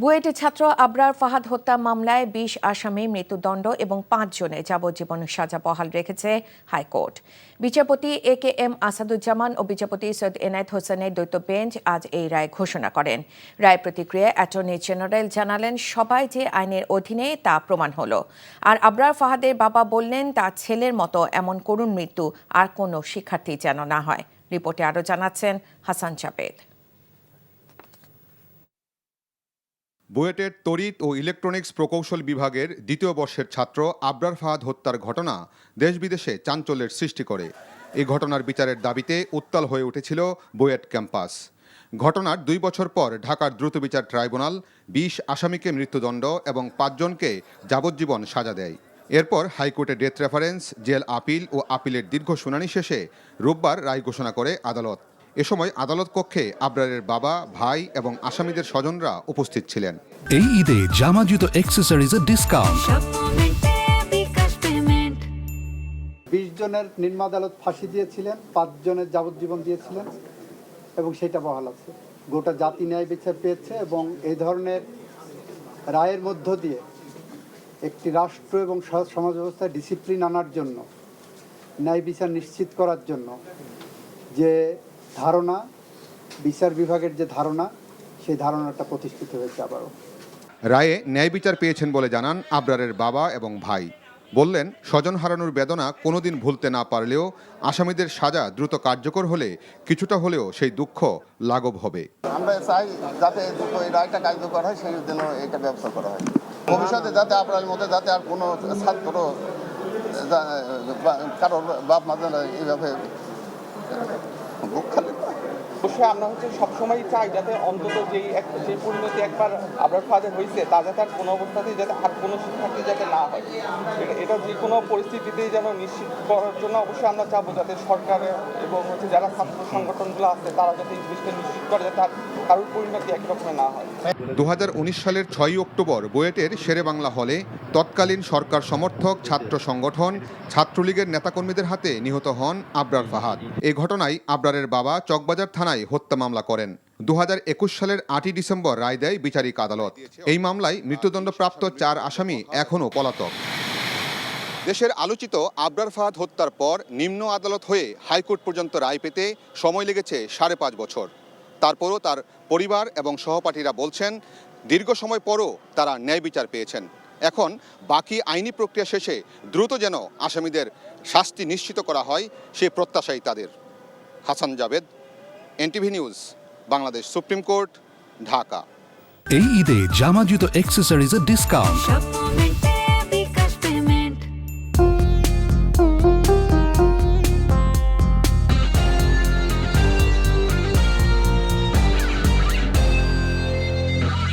বুয়েটের ছাত্র আবরার ফাহাদ হত্যা মামলায় ২০ আসামি মৃত্যুদণ্ড এবং ৫ জনের যাবজ্জীবন সাজা বহাল রেখেছে হাইকোর্ট। বিচারপতি AKM আসাদুজ্জামান ও বিচারপতি সৈয়দ এনায়েত হোসেনের দ্বৈত বেঞ্চ আজ এই রায় ঘোষণা করেন। রায় প্রতিক্রিয়ায় অ্যাটর্নি জেনারেল জানালেন, সবাই যে আইনের অধীনে তা প্রমাণ হলো। আর আবরার ফাহাদের বাবা বললেন, তার ছেলের মতো এমন করুণ মৃত্যু আর কোনো শিক্ষার্থী যেন না হয়। রিপোর্টে আরও জানাচ্ছেন হাসান জাবেদ। বুয়েটের তড়িৎ ও ইলেকট্রনিক্স প্রকৌশল বিভাগের দ্বিতীয় বর্ষের ছাত্র আবরার ফাহাদ হত্যার ঘটনা দেশ বিদেশে চাঞ্চল্যের সৃষ্টি করে। এই ঘটনার বিচারের দাবিতে উত্তাল হয়ে উঠেছিল বুয়েট ক্যাম্পাস। ঘটনার 2 বছর পর ঢাকার দ্রুত বিচার ট্রাইব্যুনাল 20 আসামিকে মৃত্যুদণ্ড এবং 5 জনকে যাবজ্জীবন সাজা দেয়। এরপর হাইকোর্টে ডেথ রেফারেন্স, জেল আপিল ও আপিলের দীর্ঘ শুনানি শেষে রোববার রায় ঘোষণা করে আদালত। এ সময় আদালত কক্ষে আবরারের বাবা, ভাই এবং আসামিদের স্বজনরা উপস্থিত ছিলেন। এই ঈদে জামা জুতো অ্যাক্সেসরিজের ডিসকাউন্ট। 20 জনের নিম্ন আদালত ফাঁসি দিয়েছিলেন, 5 জনের যাবজ্জীবন দিয়েছিলেন এবং সেটা বহাল আছে। গোটা জাতি ন্যায় বিচার পেয়েছে এবং এই ধরনের রায়ের মধ্য দিয়ে একটি রাষ্ট্র এবং সমাজ ব্যবস্থায় ডিসিপ্লিন আনার জন্য, ন্যায় বিচার নিশ্চিত করার জন্য যে ধারণা, বিচার বিভাগের যে ধারণা, সেই ধারণাটা প্রতিষ্ঠিত হয়েছে আবারও। রায়ে ন্যায় বিচার পেয়েছেন বলে জানান আবরারের বাবা এবং ভাই। বললেন, স্বজন হারানোর বেদনা কোনোদিন ভুলতে না পারলেও আসামিদের সাজা দ্রুত কার্যকর হলে কিছুটা হলেও সেই দুঃখ লাঘব হবে। আমরা চাই যাতে এই রায়টা কার্যকর হয়, সেই জন্য এটা ব্যবস্থা করা হয়। ভবিষ্যতে যাতে আপনার মধ্যে যাতে আর কোনো ছাত্র কারোর বাপ মা এইভাবে বুক খালি। অবশ্যই আমরা সবসময় চাই যাতে অন্তত যেই পরিণতি একবার আবরার ফাহাদের হয়েছে, তা যাতে আর কোনো অবস্থাতেই যাতে আর কোনো শিক্ষার্থী যাতে না হয়, এটা যে কোনো পরিস্থিতিতেই যেন নিশ্চিত করার জন্য অবশ্যই আমরা চাবো যাতে সরকার এবং যারা ছাত্র সংগঠনগুলো আছে তারা যাতে এই জিনিসটা নিশ্চিত করে যাতে কারোর পরিণতি একই রকমের না হয়। 2019 সালের 6 অক্টোবর বুয়েটের শেরেবাংলা হলে তৎকালীন সরকার সমর্থক ছাত্র সংগঠন ছাত্রলীগের নেতাকর্মীদের হাতে নিহত হন আবরার ফাহাদ। এই ঘটনায় আবরারের বাবা চকবাজার থানায় হত্যা মামলা করেন। 2021 সালের 8 ডিসেম্বর রায় দেয় বিচারিক আদালত। এই মামলায় মৃত্যুদণ্ডপ্রাপ্ত 4 আসামি এখনও পলাতক। দেশের আলোচিত আবরার ফাহাদ হত্যার পর নিম্ন আদালত হয়ে হাইকোর্ট পর্যন্ত রায় পেতে সময় লেগেছে 5.5 বছর। তারপরও তার পরিবার এবং সহপাঠীরা বলছেন, দীর্ঘ সময় পরও তারা ন্যায় বিচার পেয়েছেন। এখন বাকি আইনি প্রক্রিয়া শেষে দ্রুত যেন আসামিদের শাস্তি নিশ্চিত করা হয়, সে প্রত্যাশাই তাদের। Hasan Jabed, NTV news, Bangladesh supreme court, Dhaka. এই ঈদে জামা জুতো অ্যাক্সেসরিজের ডিসকাউন্ট।